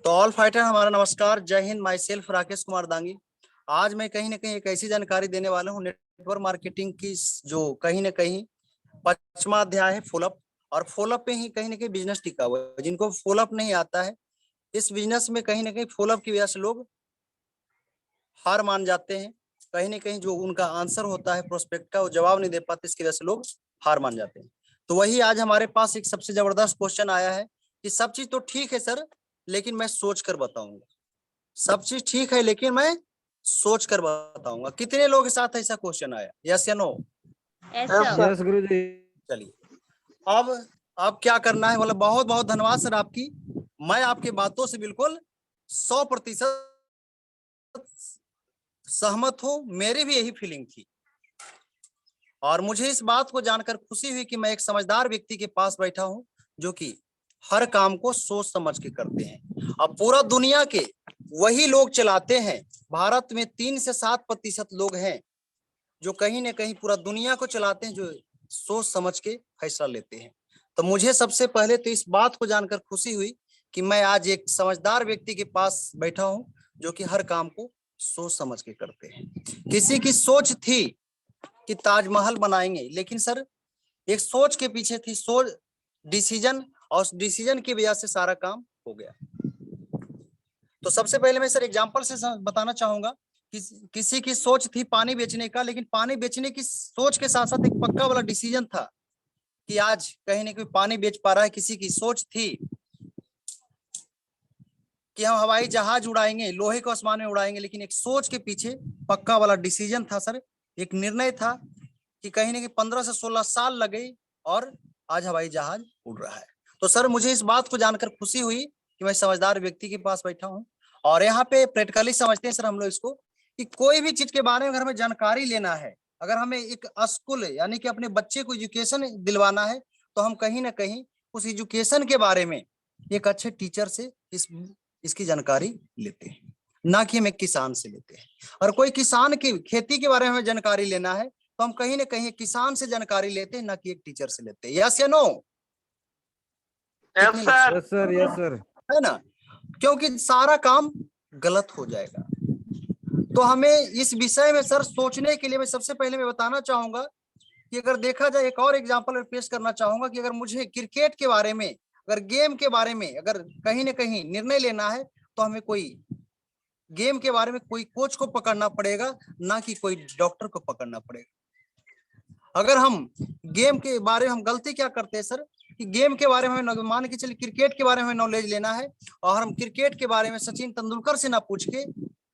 तो all fighter हमारा नमस्कार, जय हिंद। Myself Rakesh Kumar Dangi. आज मैं कहीं ना कहीं एक ऐसी जानकारी देने वाला हूँ नेटवर्क मार्केटिंग की, जो कहीं ना कहीं 5वां अध्याय है फॉलोअप। और फॉलोअप पे ही कहीं ना कहीं बिजनेस टिका हुआ है। जिनको फॉलोअप नहीं आता है इस बिजनेस में, कहीं ना कहीं फॉलोअप की वजह से लोग हार मान जाते हैं। कहीं ना कहीं जो उनका आंसर होता है प्रोस्पेक्ट का, वो जवाब नहीं दे पाते, इसकी वजह से लोग हार मान जाते हैं। तो वही आज हमारे पास एक सबसे जबरदस्त क्वेश्चन आया है कि सब चीज तो ठीक है सर, लेकिन मैं सोच कर बताऊंगा। सब चीज ठीक है लेकिन मैं सोच कर बताऊंगा। कितने लोगों के साथ ऐसा क्वेश्चन आया? यस या नो? यस गुरु जी। चलिए, अब क्या करना है, मतलब बहुत बहुत धन्यवाद सर आपकी। मैं आपकी बातों से बिल्कुल 100% सहमत हूं। मेरी भी यही फीलिंग थी और मुझे इस बात को जानकर खुशी हुई कि मैं एक समझदार व्यक्ति के पास बैठा हूं, जो कि हर काम को सोच समझ के करते हैं। अब पूरा दुनिया के वही लोग चलाते हैं। भारत में 3 से 7% लोग हैं जो कहीं ना कहीं पूरा दुनिया को चलाते हैं, जो सोच समझ के फैसला लेते हैं। तो मुझे सबसे पहले तो इस बात को जानकर खुशी हुई कि मैं आज एक समझदार व्यक्ति के पास बैठा हूं, जो कि हर काम को सोच समझ के करते हैं। किसी की सोच थी कि ताजमहल बनाएंगे, लेकिन सर एक सोच के पीछे थी, सोच, डिसीजन, और डिसीजन की वजह से सारा काम हो गया। तो सबसे पहले मैं सर एग्जांपल से बताना चाहूंगा कि किसी की सोच थी पानी बेचने का, लेकिन पानी बेचने की सोच के साथ साथ एक पक्का वाला डिसीजन था कि आज कहीं ना कहीं पानी बेच पा रहा है। किसी की सोच थी कि हम हवाई जहाज उड़ाएंगे, लोहे को आसमान में उड़ाएंगे, लेकिन एक सोच के पीछे पक्का वाला डिसीजन था सर। एक निर्णय था कि कहीं ना कहीं 15 से 16 साल लगे और आज हवाई जहाज उड़ रहा है। तो सर मुझे इस बात को जानकर खुशी हुई कि मैं समझदार व्यक्ति के पास बैठा हूँ। और यहाँ पे प्रैक्टिकली समझते हैं सर हम लोग इसको, कि कोई भी चीज के बारे में अगर हमें जानकारी लेना है, अगर हमें एक स्कूल यानी कि अपने बच्चे को एजुकेशन दिलवाना है, तो हम कहीं ना कहीं उस एजुकेशन के बारे में एक अच्छे टीचर से इसकी जानकारी लेते हैं, ना कि हम एक किसान से लेते हैं। और कोई किसान की खेती के बारे में जानकारी लेना है तो हम कहीं ना कहीं किसान से जानकारी लेते हैं, ना कि एक टीचर से लेते हैं। यस या no? Yes sir, yes sir. है ना? क्योंकि सारा काम गलत हो जाएगा। तो हमें इस विषय में सर सोचने के लिए मैं सबसे पहले मैं बताना चाहूंगा कि अगर देखा जाए, एक और एग्जांपल पेश करना चाहूंगा कि अगर मुझे क्रिकेट के बारे में, अगर गेम के बारे में अगर कहीं ना कहीं निर्णय लेना है, तो हमें कोई गेम के बारे में कोई कोच को पकड़ना पड़ेगा, ना कि कोई डॉक्टर को पकड़ना पड़ेगा। अगर हम गेम के बारे में, हम गलती क्या करते हैं सर कि गेम के बारे में मान के चलिए क्रिकेट के बारे में नॉलेज लेना है, और हम क्रिकेट के बारे में सचिन तेंदुलकर से ना पूछ के,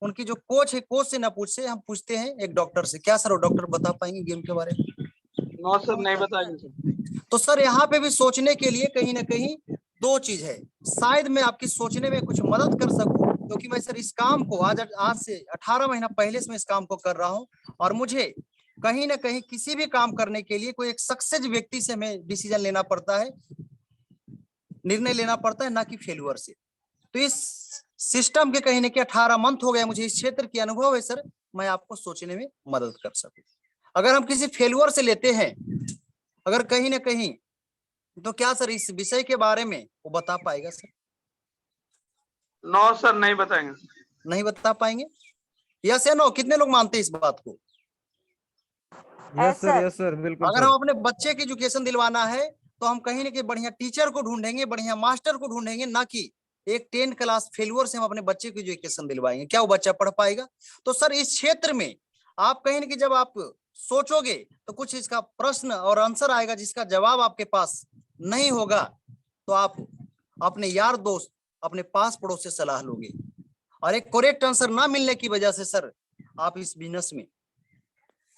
उनकी जो कोच है कोच से ना पूछे, हम पूछते हैं एक डॉक्टर से। क्या सर वो डॉक्टर बता पाएंगे गेम के बारे में? नो सर, नहीं बताएंगे सर। तो सर यहाँ पे भी सोचने के लिए कहीं ना कहीं दो चीज है। शायद मैं आपकी सोचने में कुछ मदद कर सकूं, क्योंकि मैं सर इस काम को आज से 18 महीना पहले से मैं इस काम को कर रहा हूं, और मुझे कहीं ना कहीं किसी भी काम करने के लिए कोई एक सक्सेस व्यक्ति से हमें डिसीजन लेना पड़ता है, निर्णय लेना पड़ता है, ना कि फेल्यूर से। तो इस सिस्टम के कहीं ना कहीं 18 मंथ हो गया मुझे इस क्षेत्र की अनुभव है सर, मैं आपको सोचने में मदद कर सकूं। अगर हम किसी फेल्यूर से लेते हैं, अगर कहीं ना कहीं, तो क्या सर इस विषय के बारे में वो बता पाएगा सर? नो सर, नहीं बताएंगे। नहीं बता पाएंगे? यस या नो? कितने लोग मानते हैं इस बात को? यस सर, बिल्कुल अगर सर। हम अपने बच्चे की एजुकेशन दिलवाना है, तो हम कहीं ना कहीं बढ़िया टीचर को ढूंढेंगे, बढ़िया मास्टर को ढूंढेंगे, ना कि एक 10 क्लास फेल्यूर से हम अपने बच्चे की एजुकेशन दिलवाएंगे। क्या वो बच्चा पढ़ पाएगा? तो सर इस क्षेत्र में आप कहीं ना कहीं जब आप सोचोगे, तो कुछ इसका प्रश्न और आंसर आएगा जिसका जवाब आपके पास नहीं होगा, तो आप अपने यार दोस्त, अपने पास पड़ोस से सलाह लोगे, और एक करेक्ट आंसर ना मिलने की वजह से सर आप इस बिजनेस में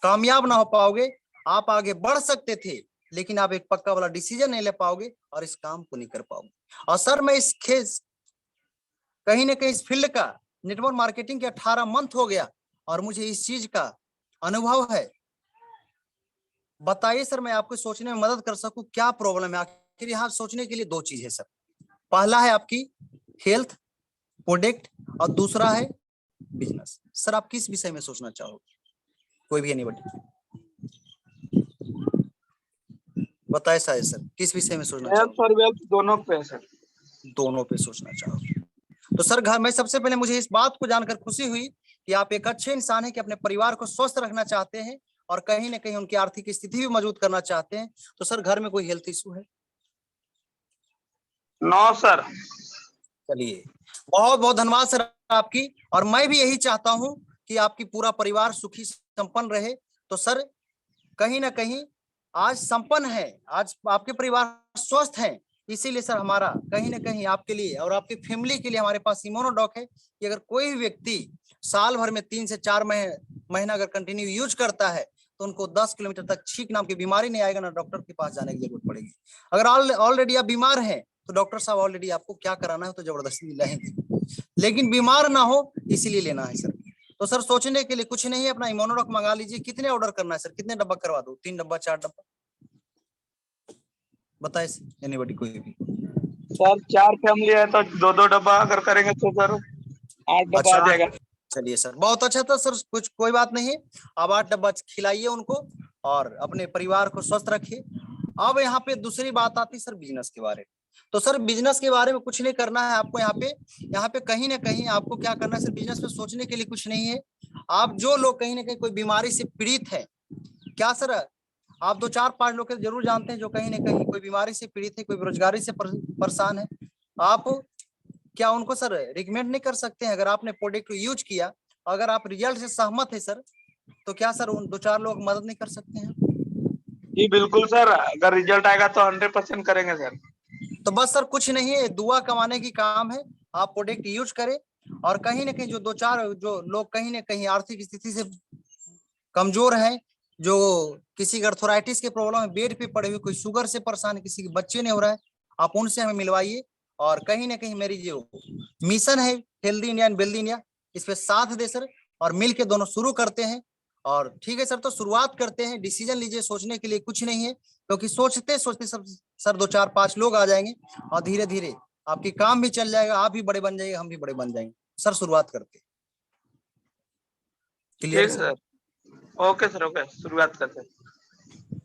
कामयाब ना हो पाओगे। आप आगे बढ़ सकते थे, लेकिन आप एक पक्का वाला डिसीजन नहीं ले पाओगे और इस काम को नहीं कर पाओगे। और सर मैं इस खेस कहीं ना कहीं इस फील्ड का नेटवर्क मार्केटिंग के 18 मंथ हो गया, और मुझे इस चीज का अनुभव है। बताइए सर, मैं आपको सोचने में मदद कर सकूं, क्या प्रॉब्लम है? आखिर यहाँ सोचने के लिए दो चीज है सर। पहला है आपकी हेल्थ प्रोडक्ट, और दूसरा है बिजनेस। सर आप किस विषय में सोचना चाहोगे? कोई भी एनीबॉडी बताए सर किस विषय में सोचना हेल्थ चाहोगे? और वेल्थ दोनों पे सर। दोनों पे सोचना चाहोगे? तो सर घर में सबसे पहले मुझे इस बात को जानकर खुशी हुई कि आप एक अच्छे इंसान हैं कि अपने परिवार को स्वस्थ रखना चाहते हैं और कहीं ना कहीं उनकी आर्थिक स्थिति भी मजबूत करना चाहते हैं। तो सर घर में कोई हेल्थ इशू है? No sir. चलिए, बहुत बहुत धन्यवाद सर आपकी। और मैं भी यही चाहता हूं कि आपकी पूरा परिवार सुखी संपन्न रहे। तो सर कहीं ना कहीं आज संपन्न है, आज आपके परिवार स्वस्थ हैं, इसीलिए सर हमारा कहीं ना कहीं आपके लिए और आपकी फैमिली के लिए हमारे पास इम्यूनोडॉक है कि अगर कोई भी व्यक्ति साल भर में 3 से 4 महीना अगर कंटिन्यू यूज करता है तो उनको 10 किलोमीटर तक छींक नाम की बीमारी नहीं आएगा, ना डॉक्टर के पास जाने की जरूरत पड़ेगी। अगर ऑलरेडी आप बीमार हैं तो डॉक्टर साहब ऑलरेडी आपको क्या कराना है तो जबरदस्ती लेंगे, लेकिन बीमार ना हो इसीलिए लेना है सर। तो सर सोचने के लिए कुछ नहीं है, अपना इम्यूनोडॉक मंगा लीजिए। कितने ऑर्डर करना है सर, कितने डब्बा करवा दो? 3 डब्बा, 4 डब्बा, बताए एनीबॉडी कोई भी? सर 4 फैमिली है तो 2-2 डब्बा अगर करेंगे तो सर 8 डब्बा आ जाएगा। चलिए सर बहुत अच्छा था सर, कुछ कोई बात नहीं है। अब 8 डब्बा खिलाइए उनको और अपने परिवार को स्वस्थ रखिए। अब यहाँ पे दूसरी बात आती है सर बिजनेस के बारे में। तो सर बिजनेस के बारे में कुछ नहीं करना है आपको। यहाँ पे कहीं ना कहीं आपको क्या करना है सर, बिजनेस में सोचने के लिए कुछ नहीं है। आप जो लोग कहीं ना कहीं कोई बीमारी से पीड़ित है, क्या सर आप 2-4-5 लोग जरूर जानते हैं जो कहीं ना कहीं कोई बीमारी से पीड़ित है, कोई बेरोजगारी से परेशान है, आप क्या उनको सर रिकमेंड नहीं कर सकते हैं? अगर आपने प्रोडक्ट को यूज किया, अगर आप रिजल्ट से सहमत है सर, तो क्या सर उन 2-4 लोग मदद नहीं कर सकते हैं? जी बिल्कुल सर, अगर रिजल्ट आएगा तो 100% करेंगे सर। तो बस सर कुछ नहीं है, दुआ कमाने की काम है। आप प्रोडक्ट यूज करें और कहीं ना कहीं जो 2-4 जो लोग कहीं ना कहीं आर्थिक स्थिति से कमजोर हैं, जो किसी अर्थराइटिस के प्रॉब्लम है, बेड पे पड़े हुए, कोई शुगर से परेशान है, किसी के बच्चे नहीं हो रहा है, आप उनसे हमें मिलवाइए। और कहीं ना कहीं मेरी जो मिशन है healthy India and wealthy India, इस पे साथ दे सर और मिल के दोनों शुरू करते हैं। और ठीक है सर, तो शुरुआत करते हैं। डिसीजन लीजिए, सोचने के लिए कुछ नहीं है, क्योंकि सोचते सोचते सब सर 2-4-5 लोग आ जाएंगे और धीरे धीरे आपकी काम भी चल जाएगा, आप भी बड़े बन जाएंगे, हम भी बड़े बन जाएंगे। सर शुरुआत करते, क्लियर ठीक सर। ओके सर, ओके, शुरुआत करते हैं।